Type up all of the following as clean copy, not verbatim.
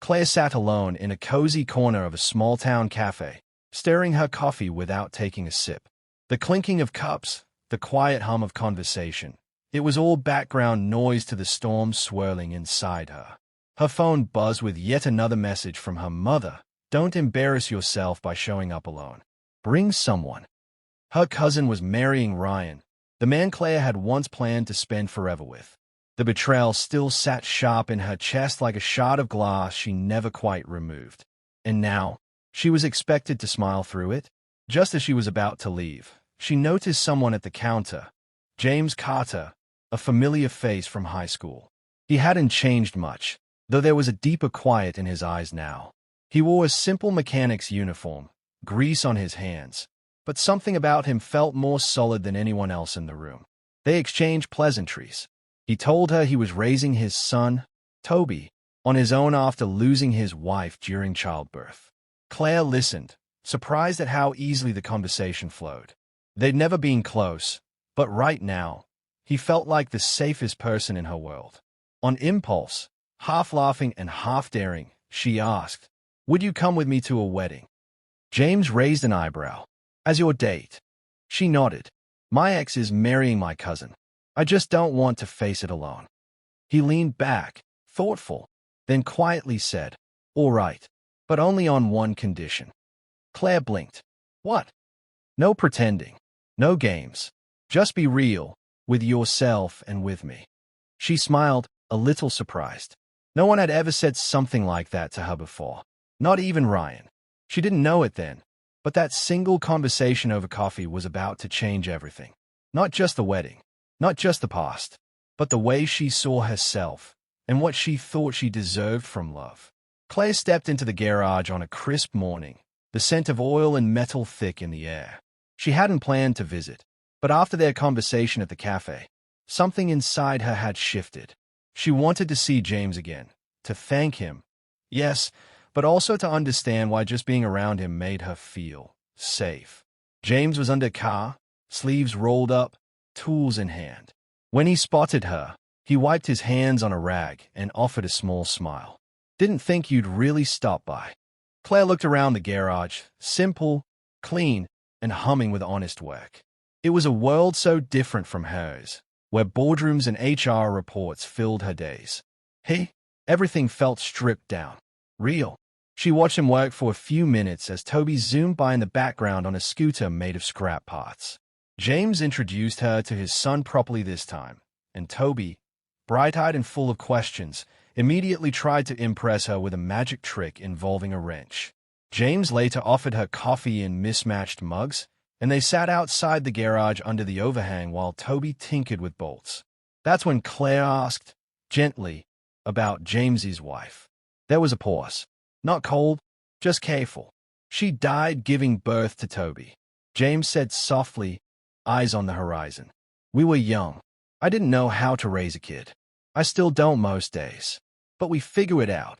Claire sat alone in a cozy corner of a small-town cafe, stirring her coffee without taking a sip. The clinking of cups, the quiet hum of conversation, it was all background noise to the storm swirling inside her. Her phone buzzed with yet another message from her mother. Don't embarrass yourself by showing up alone. Bring someone. Her cousin was marrying Ryan, the man Claire had once planned to spend forever with. The betrayal still sat sharp in her chest like a shard of glass she never quite removed. And now, she was expected to smile through it. Just as she was about to leave, she noticed someone at the counter. James Carter, a familiar face from high school. He hadn't changed much, though there was a deeper quiet in his eyes now. He wore a simple mechanic's uniform, grease on his hands, but something about him felt more solid than anyone else in the room. They exchanged pleasantries. He told her he was raising his son, Toby, on his own after losing his wife during childbirth. Claire listened, surprised at how easily the conversation flowed. They'd never been close, but right now, he felt like the safest person in her world. On impulse, half laughing and half daring, she asked, "Would you come with me to a wedding?" James raised an eyebrow. "As your date?" She nodded. "My ex is marrying my cousin. I just don't want to face it alone." He leaned back, thoughtful, then quietly said, "All right, but only on one condition." Claire blinked. "What?" "No pretending. No games. Just be real, with yourself and with me." She smiled, a little surprised. No one had ever said something like that to her before. Not even Ryan. She didn't know it then, but that single conversation over coffee was about to change everything. Not just the wedding, not just the past, but the way she saw herself and what she thought she deserved from love. Claire stepped into the garage on a crisp morning, the scent of oil and metal thick in the air. She hadn't planned to visit, but after their conversation at the cafe, something inside her had shifted. She wanted to see James again, to thank him, yes, but also to understand why just being around him made her feel safe. James was under car, sleeves rolled up, tools in hand. When he spotted her, he wiped his hands on a rag and offered a small smile. "Didn't think you'd really stop by." Claire looked around the garage, simple, clean, and humming with honest work. It was a world so different from hers, where boardrooms and HR reports filled her days. Everything felt stripped down. Real. She watched him work for a few minutes as Toby zoomed by in the background on a scooter made of scrap parts. James introduced her to his son properly this time, and Toby, bright-eyed and full of questions, immediately tried to impress her with a magic trick involving a wrench. James later offered her coffee in mismatched mugs, and they sat outside the garage under the overhang while Toby tinkered with bolts. That's when Claire asked, gently, about James's wife. There was a pause. Not cold, just careful. "She died giving birth to Toby," James said softly, eyes on the horizon. "We were young. I didn't know how to raise a kid. I still don't most days. But we figure it out."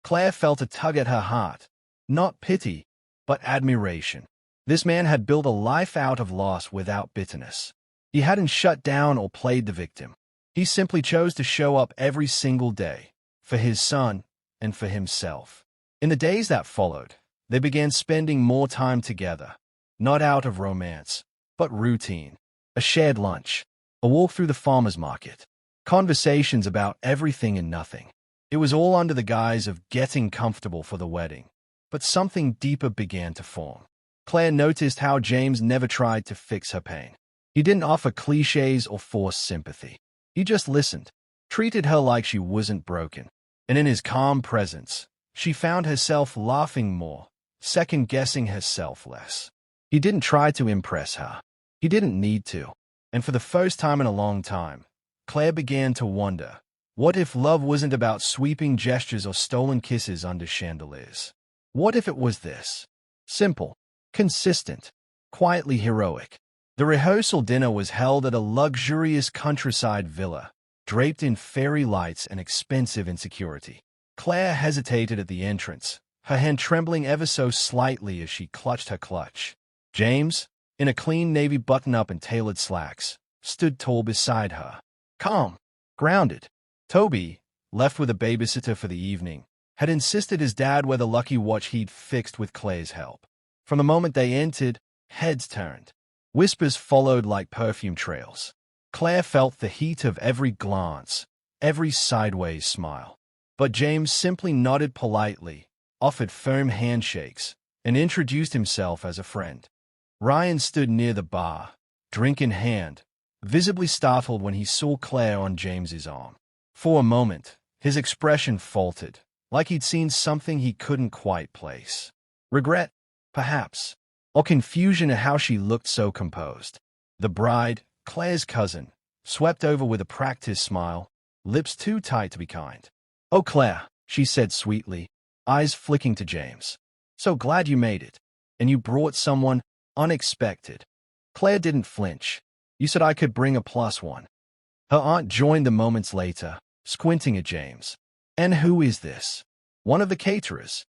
Claire felt a tug at her heart. Not pity, but admiration. This man had built a life out of loss without bitterness. He hadn't shut down or played the victim. He simply chose to show up every single day, for his son and for himself. In the days that followed, they began spending more time together, not out of romance, but routine. A shared lunch, a walk through the farmer's market, conversations about everything and nothing. It was all under the guise of getting comfortable for the wedding. But something deeper began to form. Claire noticed how James never tried to fix her pain. He didn't offer cliches or force sympathy. He just listened, treated her like she wasn't broken. And in his calm presence, she found herself laughing more, second-guessing herself less. He didn't try to impress her. He didn't need to. And for the first time in a long time, Claire began to wonder, what if love wasn't about sweeping gestures or stolen kisses under chandeliers? What if it was this? Simple, consistent, quietly heroic. The rehearsal dinner was held at a luxurious countryside villa, draped in fairy lights and expensive insecurity. Claire hesitated at the entrance, her hand trembling ever so slightly as she clutched her clutch. James, in a clean navy button-up and tailored slacks, stood tall beside her. Calm, grounded. Toby, left with a babysitter for the evening, had insisted his dad wear the lucky watch he'd fixed with Claire's help. From the moment they entered, heads turned. Whispers followed like perfume trails. Claire felt the heat of every glance, every sideways smile. But James simply nodded politely, offered firm handshakes, and introduced himself as a friend. Ryan stood near the bar, drink in hand, visibly startled when he saw Claire on James's arm. For a moment, his expression faltered, like he'd seen something he couldn't quite place. Regret, perhaps, or confusion at how she looked so composed. The bride, Claire's cousin, swept over with a practiced smile, lips too tight to be kind. "Oh, Claire," she said sweetly, eyes flicking to James. "So glad you made it. And you brought someone unexpected." Claire didn't flinch. "You said I could bring a +1. Her aunt joined them moments later, squinting at James. "And who is this?" "One of the caterers."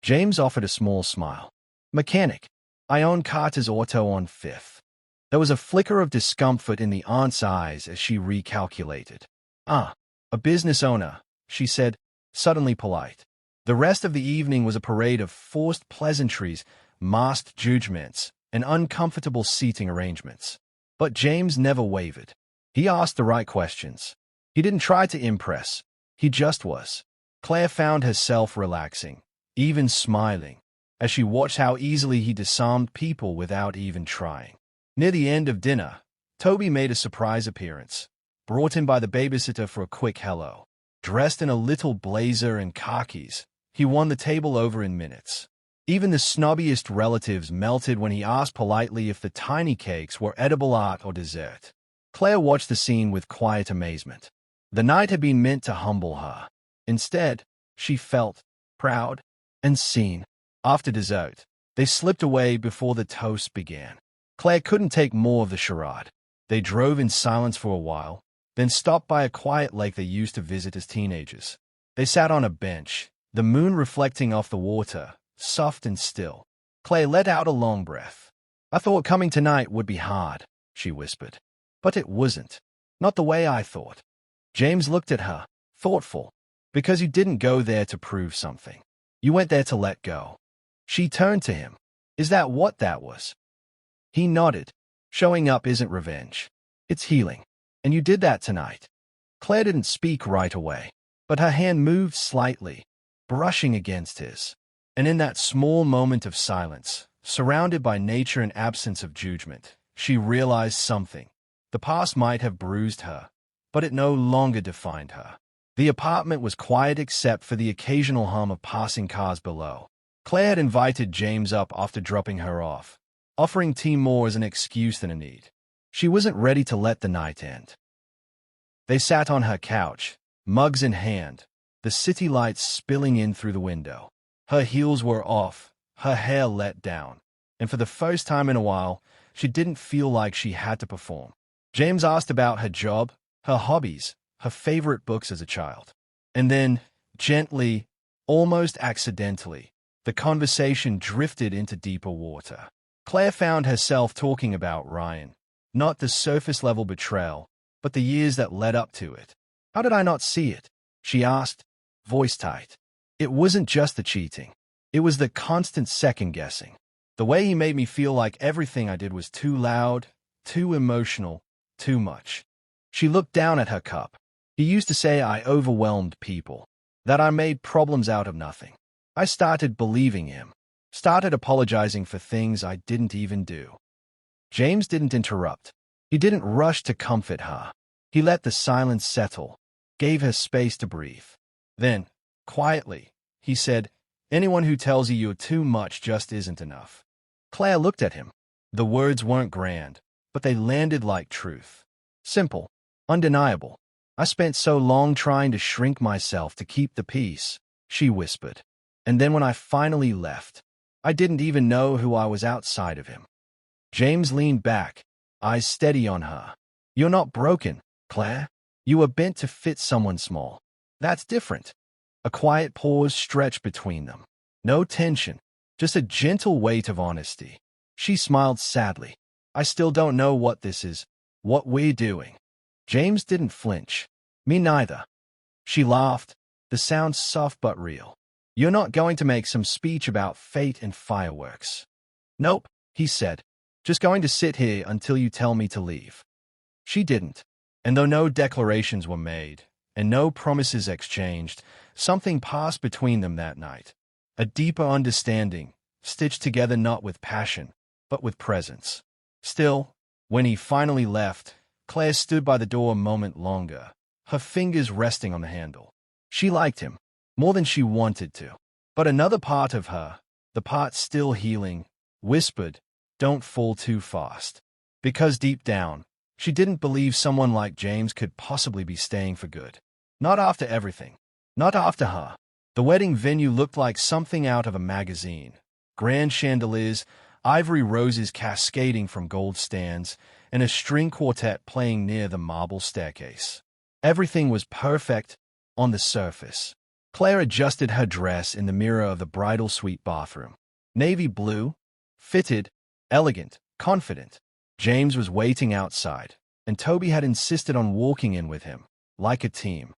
James offered a small smile. "Mechanic. I own Carter's Auto on 5th. There was a flicker of discomfort in the aunt's eyes as she recalculated. "Ah, a business owner," she said, suddenly polite. The rest of the evening was a parade of forced pleasantries, masked judgments, and uncomfortable seating arrangements. But James never wavered. He asked the right questions. He didn't try to impress. He just was. Claire found herself relaxing, even smiling, as she watched how easily he disarmed people without even trying. Near the end of dinner, Toby made a surprise appearance, brought in by the babysitter for a quick hello. Dressed in a little blazer and khakis, he won the table over in minutes. Even the snobbiest relatives melted when he asked politely if the tiny cakes were edible art or dessert. Claire watched the scene with quiet amazement. The night had been meant to humble her. Instead, she felt proud and seen. After dessert, they slipped away before the toast began. Claire couldn't take more of the charade. They drove in silence for a while, then stopped by a quiet lake they used to visit as teenagers. They sat on a bench, the moon reflecting off the water, soft and still. Claire let out a long breath. "I thought coming tonight would be hard," she whispered. "But it wasn't. Not the way I thought." James looked at her, thoughtful. "Because you didn't go there to prove something. You went there to let go." She turned to him. "Is that what that was?" He nodded. "Showing up isn't revenge. It's healing. And you did that tonight." Claire didn't speak right away, but her hand moved slightly, brushing against his. And in that small moment of silence, surrounded by nature and absence of judgment, she realized something. The past might have bruised her, but it no longer defined her. The apartment was quiet except for the occasional hum of passing cars below. Claire had invited James up after dropping her off, offering tea more as an excuse than a need. She wasn't ready to let the night end. They sat on her couch, mugs in hand, the city lights spilling in through the window. Her heels were off, her hair let down, and for the first time in a while, she didn't feel like she had to perform. James asked about her job, her hobbies, her favorite books as a child. And then, gently, almost accidentally, the conversation drifted into deeper water. Claire found herself talking about Ryan, not the surface-level betrayal, but the years that led up to it. "How did I not see it?" she asked, voice tight. "It wasn't just the cheating. It was the constant second-guessing. The way he made me feel like everything I did was too loud, too emotional, too much." She looked down at her cup. "He used to say I overwhelmed people, that I made problems out of nothing. I started believing him, started apologizing for things I didn't even do." James didn't interrupt. He didn't rush to comfort her. He let the silence settle, gave her space to breathe. Then, quietly, he said, "Anyone who tells you you're too much just isn't enough." Claire looked at him. The words weren't grand, but they landed like truth. Simple, undeniable. "I spent so long trying to shrink myself to keep the peace," she whispered. "And then when I finally left, I didn't even know who I was outside of him." James leaned back, eyes steady on her. "You're not broken, Claire. You were bent to fit someone small. That's different." A quiet pause stretched between them. No tension, just a gentle weight of honesty. She smiled sadly. "I still don't know what this is, what we're doing." James didn't flinch. "Me neither." She laughed, the sound soft but real. You're not going to make some speech about fate and fireworks. Nope, he said. Just going to sit here until you tell me to leave. She didn't. And though no declarations were made, and no promises exchanged, something passed between them that night. A deeper understanding, stitched together not with passion, but with presence. Still, when he finally left, Claire stood by the door a moment longer, her fingers resting on the handle. She liked him, more than she wanted to. But another part of her, the part still healing, whispered, "Don't fall too fast." Because deep down, she didn't believe someone like James could possibly be staying for good. Not after everything. Not after her. The wedding venue looked like something out of a magazine. Grand chandeliers, ivory roses cascading from gold stands, and a string quartet playing near the marble staircase. Everything was perfect on the surface. Claire adjusted her dress in the mirror of the bridal suite bathroom. Navy blue, fitted, elegant, confident. James was waiting outside, and Toby had insisted on walking in with him, like a team.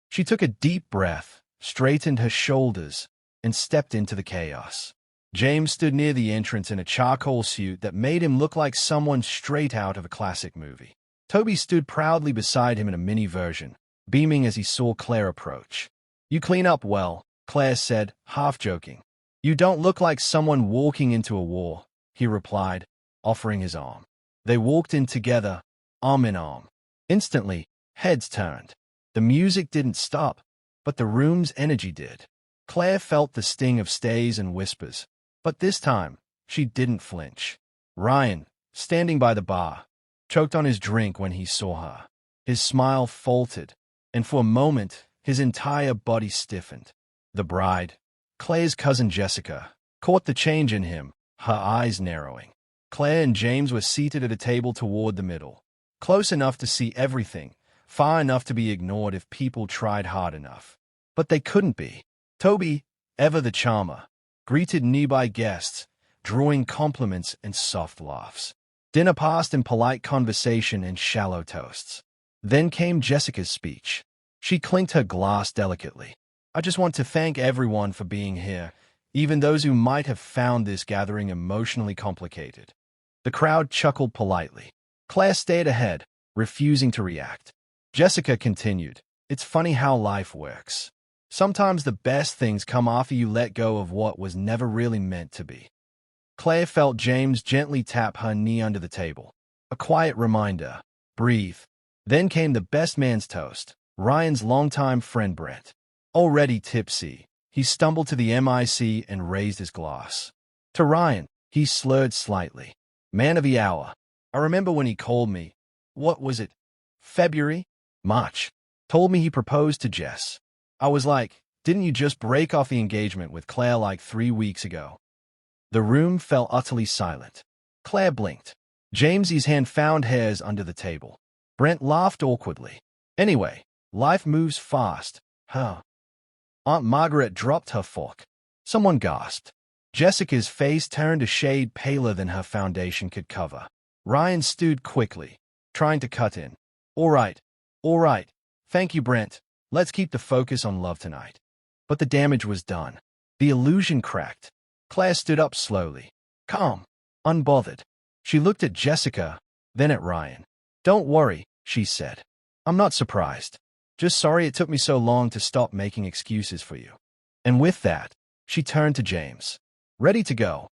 She took a deep breath, straightened her shoulders, and stepped into the chaos. James stood near the entrance in a charcoal suit that made him look like someone straight out of a classic movie. Toby stood proudly beside him in a mini version, beaming as he saw Claire approach. "You clean up well," Claire said, half joking. "You don't look like someone walking into a war," he replied, offering his arm. They walked in together, arm in arm. Instantly, heads turned. The music didn't stop, but the room's energy did. Claire felt the sting of stays and whispers, but this time, she didn't flinch. Ryan, standing by the bar, choked on his drink when he saw her. His smile faltered, and for a moment, his entire body stiffened. The bride, Claire's cousin Jessica, caught the change in him, her eyes narrowing. Claire and James were seated at a table toward the middle, close enough to see everything, far enough to be ignored if people tried hard enough. But they couldn't be. Toby, ever the charmer, greeted nearby guests, drawing compliments and soft laughs. Dinner passed in polite conversation and shallow toasts. Then came Jessica's speech. She clinked her glass delicately. "I just want to thank everyone for being here, even those who might have found this gathering emotionally complicated." The crowd chuckled politely. Claire stayed ahead, refusing to react. Jessica continued, "It's funny how life works. Sometimes the best things come after you let go of what was never really meant to be." Claire felt James gently tap her knee under the table. A quiet reminder, breathe. Then came the best man's toast, Ryan's longtime friend Brent. Already tipsy, he stumbled to the mic and raised his glass. To Ryan, he slurred slightly. "Man of the hour. I remember when he called me. What was it? February? March. Told me he proposed to Jess. I was like, didn't you just break off the engagement with Claire like 3 weeks ago?" The room fell utterly silent. Claire blinked. Jamesy's hand found hers under the table. Brent laughed awkwardly. "Anyway, life moves fast, huh?" Aunt Margaret dropped her fork. Someone gasped. Jessica's face turned a shade paler than her foundation could cover. Ryan stood quickly, trying to cut in. All right. Thank you, Brent. Let's keep the focus on love tonight." But the damage was done. The illusion cracked. Claire stood up slowly, calm, unbothered. She looked at Jessica, then at Ryan. "Don't worry," she said. "I'm not surprised. Just sorry it took me so long to stop making excuses for you." And with that, she turned to James. "Ready to go?"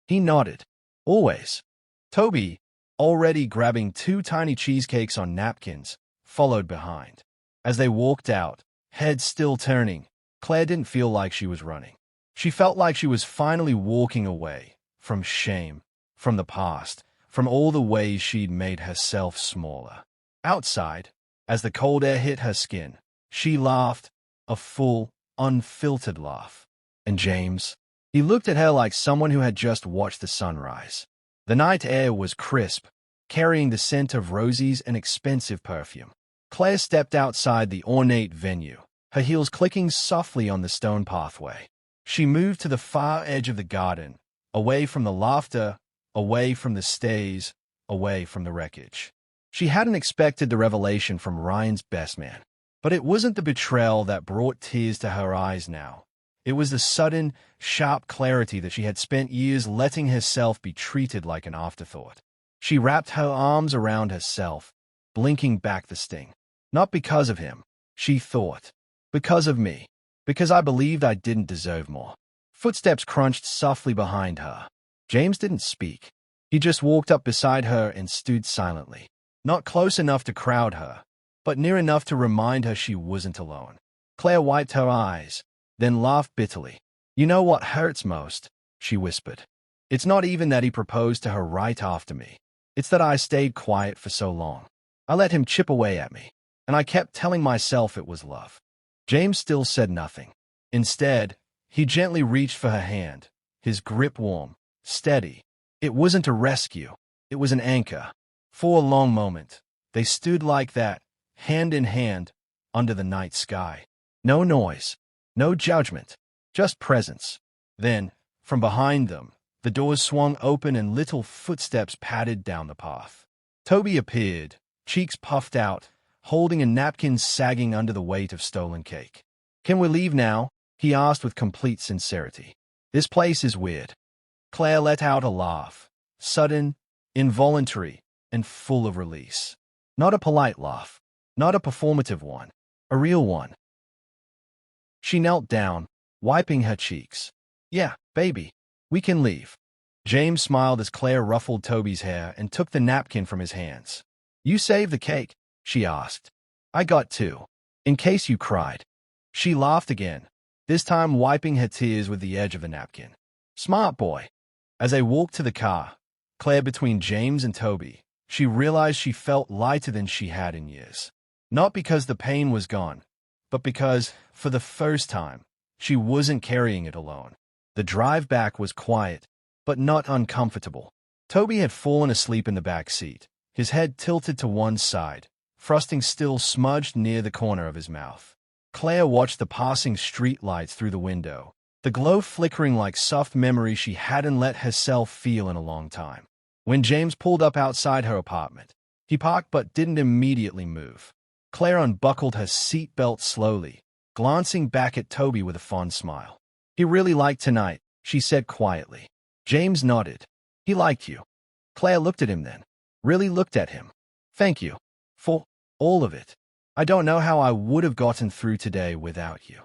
He nodded. "Always." Toby, already grabbing 2 tiny cheesecakes on napkins, followed behind. As they walked out, heads still turning, Claire didn't feel like she was running. She felt like she was finally walking away from shame, from the past, from all the ways she'd made herself smaller. Outside, as the cold air hit her skin, she laughed, a full, unfiltered laugh. And James? He looked at her like someone who had just watched the sunrise. The night air was crisp, carrying the scent of roses and expensive perfume. Claire stepped outside the ornate venue, her heels clicking softly on the stone pathway. She moved to the far edge of the garden, away from the laughter, away from the stays, away from the wreckage. She hadn't expected the revelation from Ryan's best man, but it wasn't the betrayal that brought tears to her eyes now. It was the sudden, sharp clarity that she had spent years letting herself be treated like an afterthought. She wrapped her arms around herself, blinking back the sting. Not because of him, she thought. Because of me. Because I believed I didn't deserve more. Footsteps crunched softly behind her. James didn't speak. He just walked up beside her and stood silently. Not close enough to crowd her, but near enough to remind her she wasn't alone. Claire wiped her eyes, then laughed bitterly. You know what hurts most? She whispered. It's not even that he proposed to her right after me. It's that I stayed quiet for so long. I let him chip away at me, and I kept telling myself it was love. James still said nothing. Instead, he gently reached for her hand, his grip warm, steady. It wasn't a rescue. It was an anchor. For a long moment, they stood like that, hand in hand, under the night sky. No noise, no judgment, just presence. Then, from behind them, the doors swung open and little footsteps padded down the path. Toby appeared, cheeks puffed out, holding a napkin sagging under the weight of stolen cake. Can we leave now? He asked with complete sincerity. This place is weird. Claire let out a laugh, sudden, involuntary, and full of release. Not a polite laugh, not a performative one, a real one. She knelt down, wiping her cheeks. Yeah, baby, we can leave. James smiled as Claire ruffled Toby's hair and took the napkin from his hands. You saved the cake? She asked. I got two. In case you cried. She laughed again, this time wiping her tears with the edge of the napkin. Smart boy. As they walked to the car, Claire between James and Toby, she realized she felt lighter than she had in years. Not because the pain was gone, but because, for the first time, she wasn't carrying it alone. The drive back was quiet, but not uncomfortable. Toby had fallen asleep in the back seat, his head tilted to one side, frosting still smudged near the corner of his mouth. Claire watched the passing street lights through the window, the glow flickering like soft memory she hadn't let herself feel in a long time. When James pulled up outside her apartment, he parked but didn't immediately move. Claire unbuckled her seatbelt slowly, glancing back at Toby with a fond smile. He really liked tonight, she said quietly. James nodded. He liked you. Claire looked at him then. Really looked at him. Thank you. For all of it. I don't know how I would have gotten through today without you.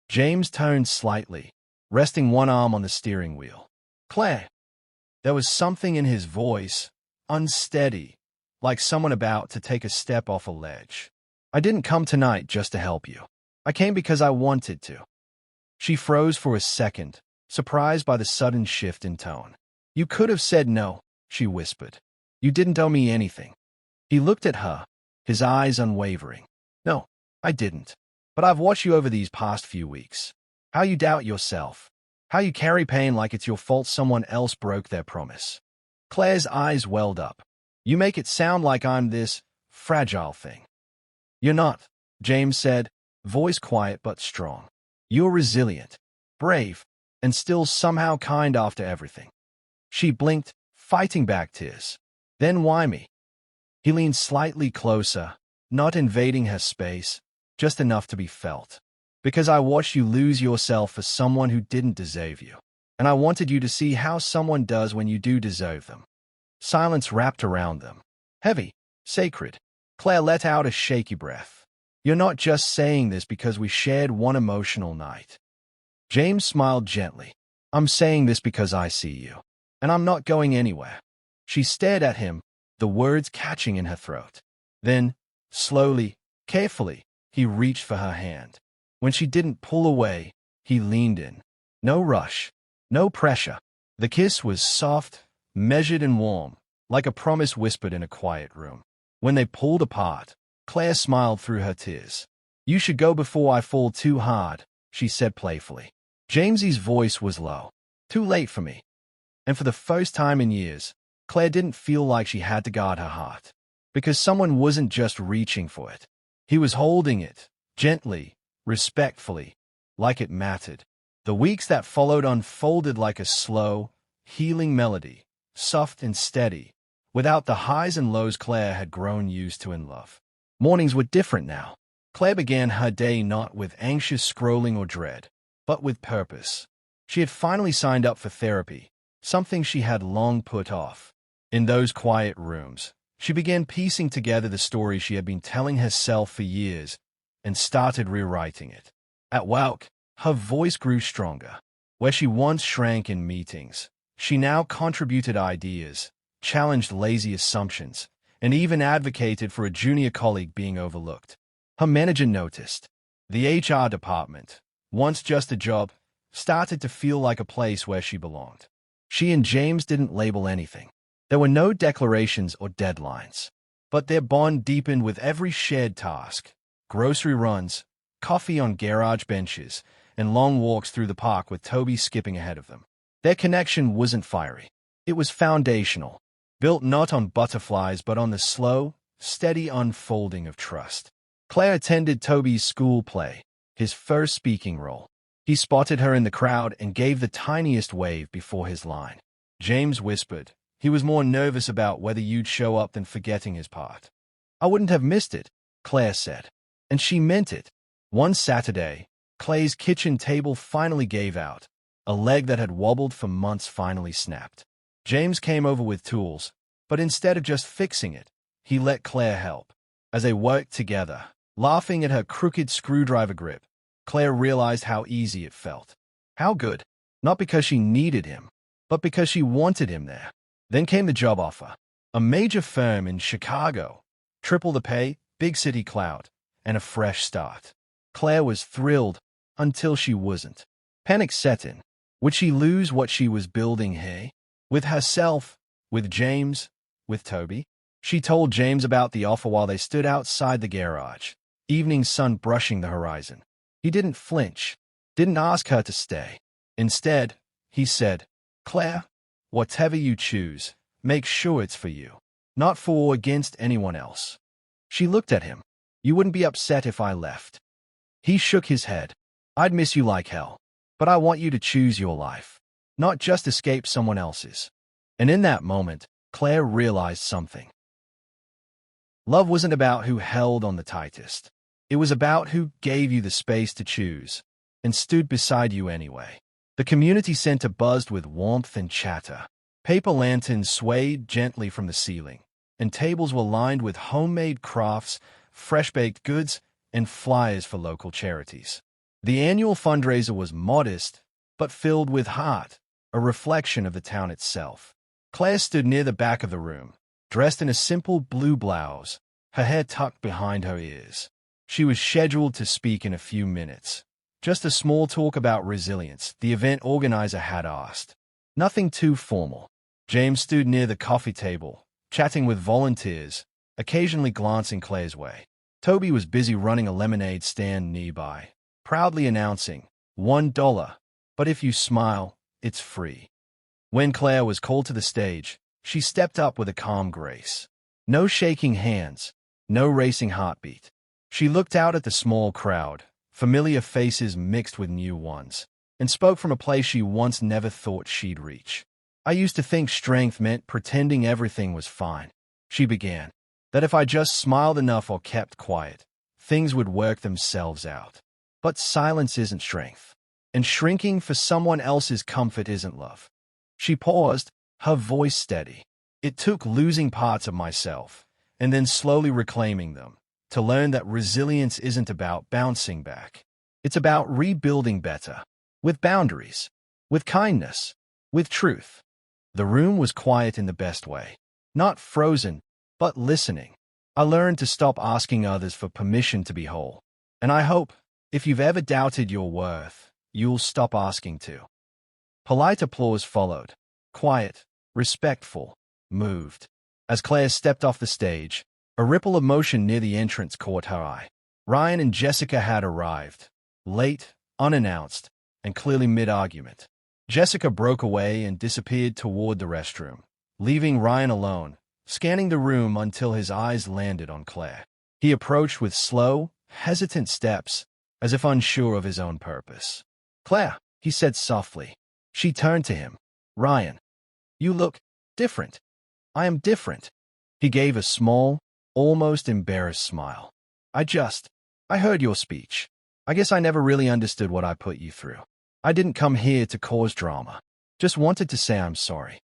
James turned slightly, resting one arm on the steering wheel. Claire. There was something in his voice, unsteady, like someone about to take a step off a ledge. I didn't come tonight just to help you. I came because I wanted to. She froze for a second, surprised by the sudden shift in tone. You could have said no, she whispered. You didn't owe me anything. He looked at her, his eyes unwavering. No, I didn't. But I've watched you over these past few weeks. How you doubt yourself. How you carry pain like it's your fault someone else broke their promise. Claire's eyes welled up. You make it sound like I'm this fragile thing. You're not, James said, voice quiet but strong. You're resilient, brave, and still somehow kind after everything. She blinked, fighting back tears. Then why me? He leaned slightly closer, not invading her space, just enough to be felt. Because I watched you lose yourself for someone who didn't deserve you. And I wanted you to see how someone does when you do deserve them. Silence wrapped around them. Heavy, sacred. Claire let out a shaky breath. You're not just saying this because we shared one emotional night. James smiled gently. I'm saying this because I see you. And I'm not going anywhere. She stared at him, the words catching in her throat. Then, slowly, carefully, he reached for her hand. When she didn't pull away, he leaned in. No rush, no pressure. The kiss was soft, measured and warm, like a promise whispered in a quiet room. When they pulled apart, Claire smiled through her tears. You should go before I fall too hard, she said playfully. Jamesy's voice was low. Too late for me. And for the first time in years, Claire didn't feel like she had to guard her heart. Because someone wasn't just reaching for it. He was holding it, gently, respectfully, like it mattered. The weeks that followed unfolded like a slow, healing melody, soft and steady, without the highs and lows Claire had grown used to in love. Mornings were different now. Claire began her day not with anxious scrolling or dread, but with purpose. She had finally signed up for therapy, something she had long put off. In those quiet rooms, she began piecing together the story she had been telling herself for years and started rewriting it. At work, her voice grew stronger. Where she once shrank in meetings, she now contributed ideas, challenged lazy assumptions, and even advocated for a junior colleague being overlooked. Her manager noticed. The HR department, once just a job, started to feel like a place where she belonged. She and James didn't label anything. There were no declarations or deadlines, but their bond deepened with every shared task: grocery runs, coffee on garage benches, and long walks through the park with Toby skipping ahead of them. Their connection wasn't fiery. It was foundational, built not on butterflies but on the slow, steady unfolding of trust. Claire attended Toby's school play, his first speaking role. He spotted her in the crowd and gave the tiniest wave before his line. James whispered. He was more nervous about whether you'd show up than forgetting his part. "I wouldn't have missed it," Claire said. And she meant it. One Saturday, Clay's kitchen table finally gave out. A leg that had wobbled for months finally snapped. James came over with tools, but instead of just fixing it, he let Claire help. As they worked together, laughing at her crooked screwdriver grip, Claire realized how easy it felt. How good. Not because she needed him, but because she wanted him there. Then came the job offer. A major firm in Chicago. Triple the pay, big city clout, and a fresh start. Claire was thrilled until she wasn't. Panic set in. Would she lose what she was building here? With herself, with James, with Toby? She told James about the offer while they stood outside the garage, evening sun brushing the horizon. He didn't flinch, didn't ask her to stay. Instead, he said, "Claire, whatever you choose, make sure it's for you, not for or against anyone else." She looked at him. "You wouldn't be upset if I left?" He shook his head. "I'd miss you like hell, but I want you to choose your life, not just escape someone else's." And in that moment, Claire realized something. Love wasn't about who held on the tightest. It was about who gave you the space to choose and stood beside you anyway. The community center buzzed with warmth and chatter. Paper lanterns swayed gently from the ceiling, and tables were lined with homemade crafts, fresh-baked goods, and flyers for local charities. The annual fundraiser was modest, but filled with heart, a reflection of the town itself. Claire stood near the back of the room, dressed in a simple blue blouse, her hair tucked behind her ears. She was scheduled to speak in a few minutes. Just a small talk about resilience, the event organizer had asked. Nothing too formal. James stood near the coffee table, chatting with volunteers, occasionally glancing Claire's way. Toby was busy running a lemonade stand nearby, proudly announcing, $1, but if you smile, it's free. When Claire was called to the stage, she stepped up with a calm grace. No shaking hands, no racing heartbeat. She looked out at the small crowd, familiar faces mixed with new ones, and spoke from a place she once never thought she'd reach. "I used to think strength meant pretending everything was fine," she began. "That if I just smiled enough or kept quiet, things would work themselves out. But silence isn't strength, and shrinking for someone else's comfort isn't love." She paused, her voice steady. "It took losing parts of myself, and then slowly reclaiming them, to learn that resilience isn't about bouncing back. It's about rebuilding better, with boundaries, with kindness, with truth." The room was quiet in the best way. Not frozen, but listening. I learned to stop asking others for permission to be whole. And I hope, if you've ever doubted your worth, you'll stop asking to. Polite applause followed. Quiet, respectful, moved. As Claire stepped off the stage, a ripple of motion near the entrance caught her eye. Ryan and Jessica had arrived, late, unannounced, and clearly mid-argument. Jessica broke away and disappeared toward the restroom, leaving Ryan alone, scanning the room until his eyes landed on Claire. He approached with slow, hesitant steps, as if unsure of his own purpose. "Claire," he said softly. She turned to him. "Ryan, you look different." "I am different." He gave a small, almost embarrassed smile. I heard your speech. I guess I never really understood what I put you through." I didn't come here to cause drama. Just wanted to say I'm sorry.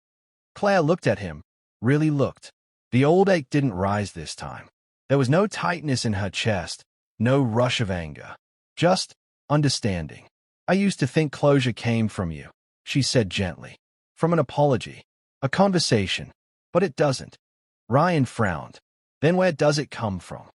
Claire looked at him, really looked. The old ache didn't rise this time. There was no tightness in her chest, no rush of anger. Just understanding. I used to think closure came from you, she said gently. From an apology. A conversation. But it doesn't. Ryan frowned. Then where does it come from?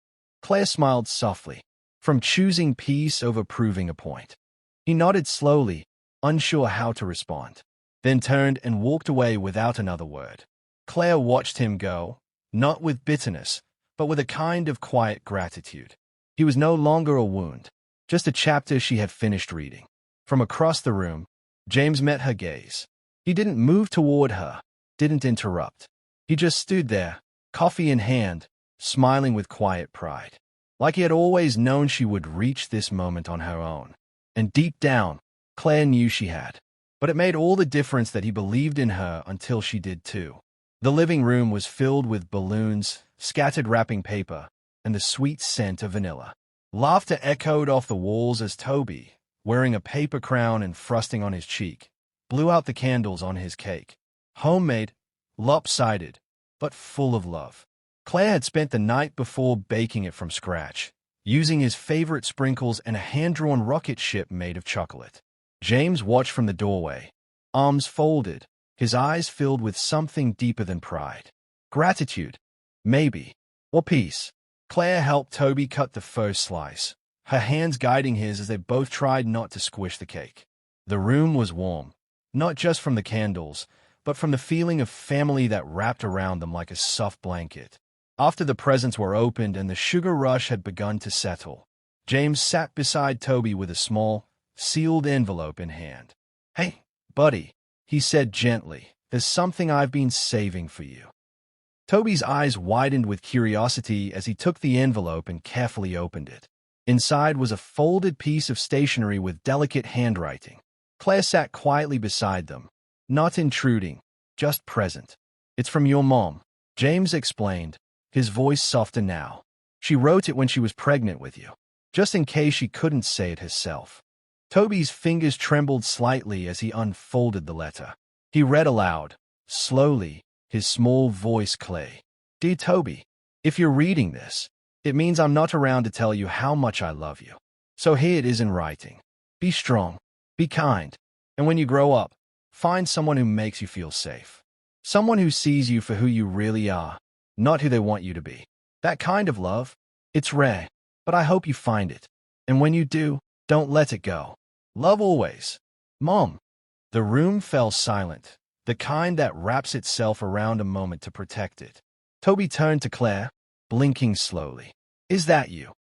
Claire smiled softly. From choosing peace over proving a point. He nodded slowly, unsure how to respond. Then turned and walked away without another word. Claire watched him go, not with bitterness, but with a kind of quiet gratitude. He was no longer a wound, just a chapter she had finished reading. From across the room, James met her gaze. He didn't move toward her, didn't interrupt. He just stood there, coffee in hand, smiling with quiet pride. Like he had always known she would reach this moment on her own. And deep down, Claire knew she had. But it made all the difference that he believed in her until she did too. The living room was filled with balloons, scattered wrapping paper, and the sweet scent of vanilla. Laughter echoed off the walls as Toby, wearing a paper crown and frosting on his cheek, blew out the candles on his cake. Homemade, lopsided, but full of love. Claire had spent the night before baking it from scratch, using his favorite sprinkles and a hand-drawn rocket ship made of chocolate. James watched from the doorway, arms folded, his eyes filled with something deeper than pride. Gratitude, maybe, or peace. Claire helped Toby cut the first slice, her hands guiding his as they both tried not to squish the cake. The room was warm, not just from the candles, but from the feeling of family that wrapped around them like a soft blanket. After the presents were opened and the sugar rush had begun to settle, James sat beside Toby with a small, sealed envelope in hand. "Hey, buddy," he said gently, "there's something I've been saving for you." Toby's eyes widened with curiosity as he took the envelope and carefully opened it. Inside was a folded piece of stationery with delicate handwriting. Claire sat quietly beside them, not intruding, just present. "It's from your mom," James explained, his voice softer now. "She wrote it when she was pregnant with you, just in case she couldn't say it herself." Toby's fingers trembled slightly as he unfolded the letter. He read aloud, slowly, his small voice clay. "Dear Toby, if you're reading this, it means I'm not around to tell you how much I love you. So here it is in writing. Be strong, be kind, and when you grow up, find someone who makes you feel safe. Someone who sees you for who you really are, not who they want you to be. That kind of love, it's rare, but I hope you find it. And when you do, don't let it go. Love always. Mom." The room fell silent, the kind that wraps itself around a moment to protect it. Toby turned to Claire, blinking slowly. "Is that you?"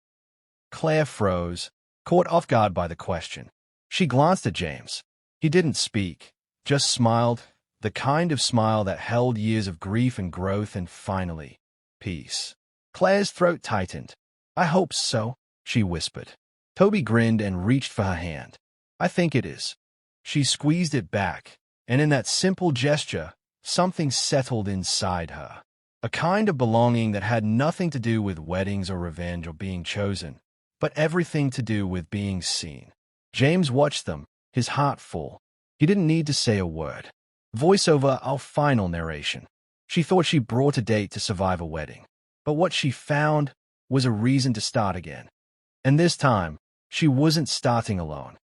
Claire froze, caught off guard by the question. She glanced at James. He didn't speak, just smiled, the kind of smile that held years of grief and growth and finally, peace. Claire's throat tightened. "I hope so," she whispered. Toby grinned and reached for her hand. "I think it is." She squeezed it back, and in that simple gesture, something settled inside her. A kind of belonging that had nothing to do with weddings or revenge or being chosen, but everything to do with being seen. James watched them, his heart full. He didn't need to say a word. Voiceover, our final narration. She thought she brought a date to survive a wedding. But what she found was a reason to start again. And this time, she wasn't starting alone.